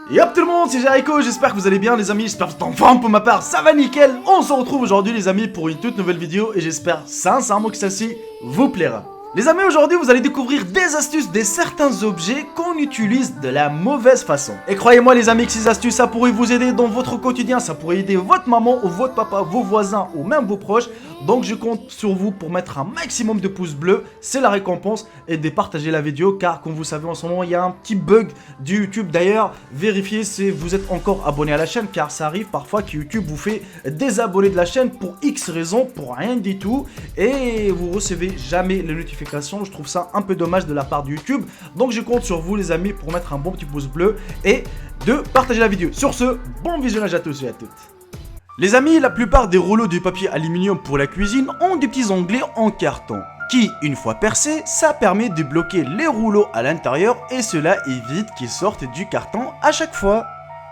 Yop tout le monde, c'est Jericho, j'espère que vous allez bien les amis, j'espère que vous êtes en forme pour ma part, ça va nickel. On se retrouve aujourd'hui les amis pour une toute nouvelle vidéo et j'espère sincèrement que celle-ci vous plaira. Les amis, aujourd'hui vous allez découvrir des astuces de certains objets qu'on utilise de la mauvaise façon. Et croyez-moi les amis que ces astuces ça pourrait vous aider dans votre quotidien, ça pourrait aider votre maman ou votre papa, vos voisins ou même vos proches. Donc je compte sur vous pour mettre un maximum de pouces bleus, c'est la récompense, et de partager la vidéo car comme vous savez en ce moment il y a un petit bug du YouTube. D'ailleurs vérifiez si vous êtes encore abonné à la chaîne car ça arrive parfois que YouTube vous fait désabonner de la chaîne pour X raisons, pour rien du tout, et vous recevez jamais les notifications. Je trouve ça un peu dommage de la part de YouTube. Donc je compte sur vous les amis pour mettre un bon petit pouce bleu et de partager la vidéo. Sur ce, bon visionnage à tous et à toutes. Les amis, la plupart des rouleaux de papier aluminium pour la cuisine ont des petits onglets en carton qui, une fois percés, ça permet de bloquer les rouleaux à l'intérieur et cela évite qu'ils sortent du carton à chaque fois.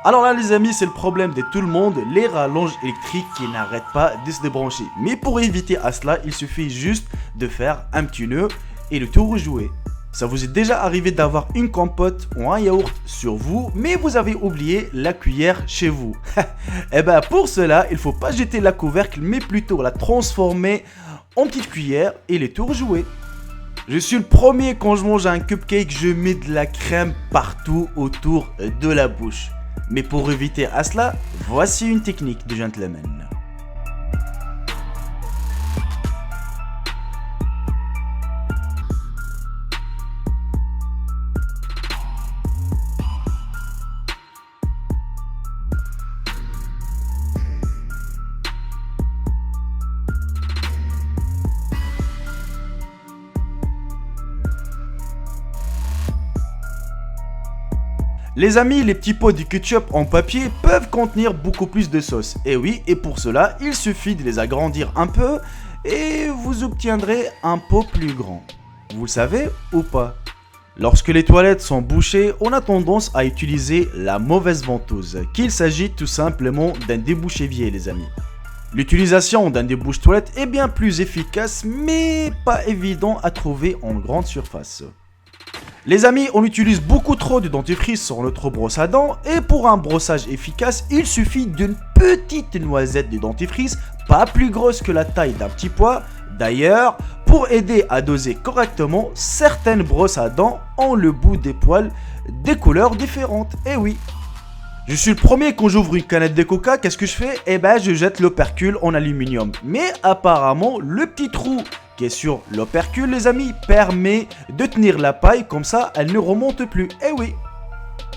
Alors là les amis, c'est le problème de tout le monde, les rallonges électriques qui n'arrêtent pas de se débrancher. Mais pour éviter à cela, il suffit juste de faire un petit nœud et le tout rejouer. Ça vous est déjà arrivé d'avoir une compote ou un yaourt sur vous, mais vous avez oublié la cuillère chez vous. Et ben pour cela, il faut pas jeter la couvercle, mais plutôt la transformer en petite cuillère et le tout rejouer. Je suis le premier quand je mange un cupcake, je mets de la crème partout autour de la bouche. Mais pour éviter à cela, voici une technique de gentleman. Les amis, les petits pots de ketchup en papier peuvent contenir beaucoup plus de sauce. Et oui, et pour cela, il suffit de les agrandir un peu et vous obtiendrez un pot plus grand. Vous le savez ou pas? Lorsque les toilettes sont bouchées, on a tendance à utiliser la mauvaise ventouse, qu'il s'agit tout simplement d'un débouche-évier les amis. L'utilisation d'un débouche-toilette est bien plus efficace, mais pas évident à trouver en grande surface. Les amis, on utilise beaucoup trop de dentifrice sur notre brosse à dents et pour un brossage efficace, il suffit d'une petite noisette de dentifrice, pas plus grosse que la taille d'un petit pois. D'ailleurs, pour aider à doser correctement, certaines brosses à dents ont le bout des poils des couleurs différentes. Et oui. Je suis le premier quand j'ouvre une canette de coca, qu'est-ce que je fais? Eh ben je jette l'opercule en aluminium. Mais apparemment, le petit trou qui est sur l'opercule les amis permet de tenir la paille comme ça elle ne remonte plus. Eh oui.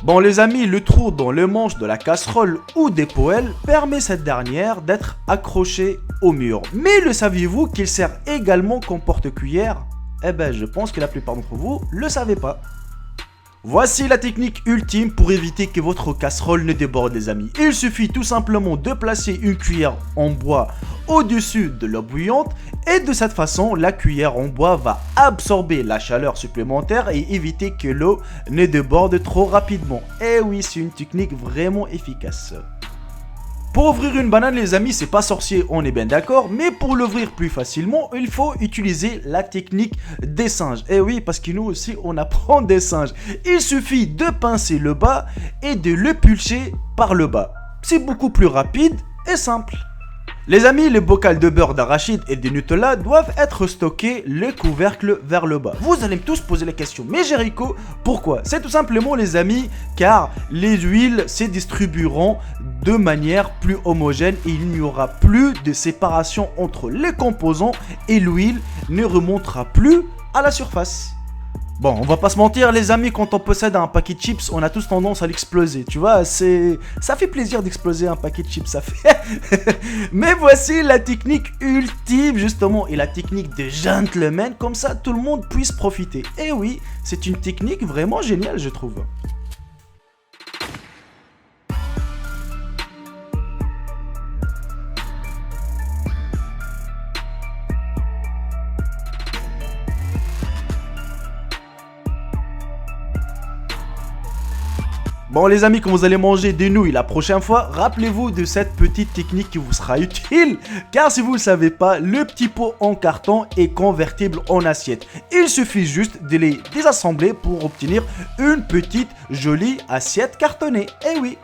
Bon les amis, le trou dans le manche de la casserole ou des poêles permet cette dernière d'être accrochée au mur. Mais le saviez-vous qu'il sert également comme porte-cuillère? Eh ben je pense que la plupart d'entre vous le savaient pas. Voici la technique ultime pour éviter que votre casserole ne déborde les amis. Il suffit tout simplement de placer une cuillère en bois au-dessus de l'eau bouillante et de cette façon la cuillère en bois va absorber la chaleur supplémentaire et éviter que l'eau ne déborde trop rapidement. Et oui, c'est une technique vraiment efficace. Pour ouvrir une banane les amis, c'est pas sorcier, on est bien d'accord, mais pour l'ouvrir plus facilement, il faut utiliser la technique des singes. Et oui, parce que nous aussi, on apprend des singes. Il suffit de pincer le bas et de le pulcher par le bas. C'est beaucoup plus rapide et simple. Les amis, les bocals de beurre d'arachide et de Nutella doivent être stockés le couvercle vers le bas. Vous allez tous poser la question, mais Jericho, pourquoi? C'est tout simplement les amis, car les huiles se distribueront de manière plus homogène et il n'y aura plus de séparation entre les composants et l'huile ne remontera plus à la surface. Bon, on va pas se mentir les amis, quand on possède un paquet de chips, on a tous tendance à l'exploser, tu vois, ça fait plaisir d'exploser un paquet de chips, ça fait... Mais voici la technique ultime justement, et la technique de gentleman, comme ça tout le monde puisse profiter. Et oui, c'est une technique vraiment géniale je trouve. Bon les amis, quand vous allez manger des nouilles la prochaine fois, rappelez-vous de cette petite technique qui vous sera utile. Car si vous ne le savez pas, le petit pot en carton est convertible en assiette. Il suffit juste de les désassembler pour obtenir une petite jolie assiette cartonnée. Eh oui.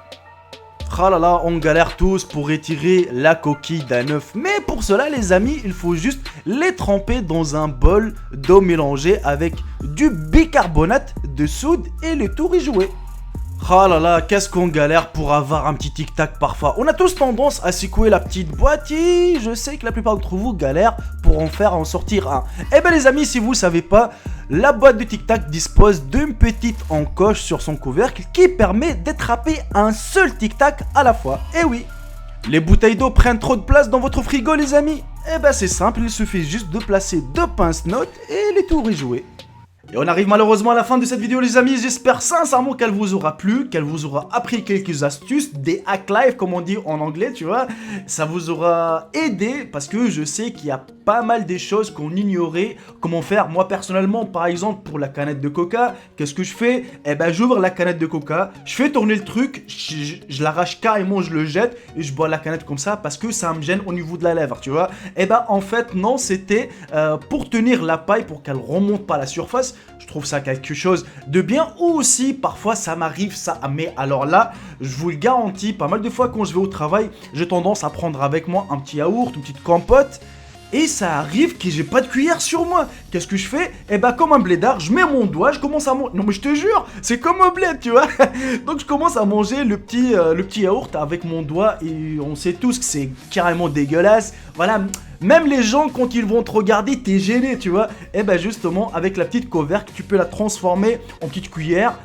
Ah là là, on galère tous pour retirer la coquille d'un œuf. Mais pour cela les amis, il faut juste les tremper dans un bol d'eau mélangée avec du bicarbonate de soude et le tout y jouer. Ah là là, qu'est-ce qu'on galère pour avoir un petit tic-tac parfois. On a tous tendance à secouer la petite boîte et je sais que la plupart d'entre vous galèrent pour en sortir un. Eh ben les amis, si vous ne savez pas, la boîte de tic-tac dispose d'une petite encoche sur son couvercle qui permet d'attraper un seul tic-tac à la fois. Eh oui. Les bouteilles d'eau prennent trop de place dans votre frigo les amis. Eh ben c'est simple, il suffit juste de placer 2 pince-notes et les tours y jouer. Et on arrive malheureusement à la fin de cette vidéo les amis, j'espère sincèrement qu'elle vous aura plu, qu'elle vous aura appris quelques astuces, des hack life comme on dit en anglais, tu vois. Ça vous aura aidé parce que je sais qu'il y a pas mal des choses qu'on ignorait, comment faire. Moi personnellement par exemple pour la canette de coca, qu'est-ce que je fais? Eh ben j'ouvre la canette de coca, je fais tourner le truc, je l'arrache carrément, je le jette et je bois la canette comme ça parce que ça me gêne au niveau de la lèvre, tu vois. Eh ben en fait non, c'était pour tenir la paille pour qu'elle remonte pas à la surface. Je trouve ça quelque chose de bien. Ou aussi parfois ça m'arrive ça, mais alors là je vous le garantis, pas mal de fois quand je vais au travail j'ai tendance à prendre avec moi un petit yaourt, une petite compote. Et ça arrive que j'ai pas de cuillère sur moi. Qu'est-ce que je fais? Eh ben comme un blédard, je mets mon doigt, je commence à manger. Non mais je te jure, c'est comme un bled, tu vois. Donc je commence à manger le petit yaourt avec mon doigt. Et on sait tous que c'est carrément dégueulasse. Voilà, même les gens quand ils vont te regarder, t'es gêné, tu vois. Et ben justement, avec la petite couvercle, tu peux la transformer en petite cuillère.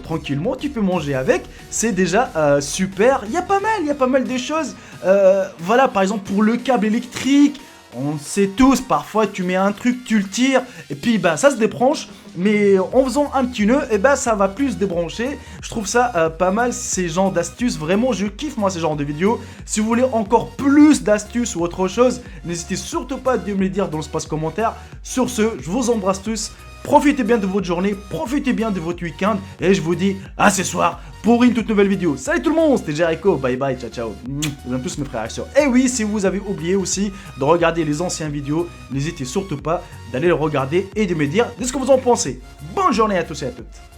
Tranquillement, tu peux manger avec. C'est déjà super. Il y a pas mal de choses. Voilà, par exemple pour le câble électrique. On sait tous, parfois tu mets un truc, tu le tires, et puis bah ça se débranche, mais en faisant un petit nœud, et bah ça va plus se débrancher. Je trouve ça pas mal, ces genres d'astuces, vraiment je kiffe moi ces genres de vidéos. Si vous voulez encore plus d'astuces ou autre chose, n'hésitez surtout pas de me le dire dans l'espace commentaire. Sur ce, je vous embrasse tous, profitez bien de votre journée, profitez bien de votre week-end, et je vous dis à ce soir pour une toute nouvelle vidéo. Salut tout le monde, c'était Jericho, bye bye, ciao ciao. Vous aimez tous mes frères et sœurs. Et oui, si vous avez oublié aussi de regarder les anciennes vidéos, n'hésitez surtout pas d'aller les regarder et de me dire de ce que vous en pensez. Bonne journée à tous et à toutes.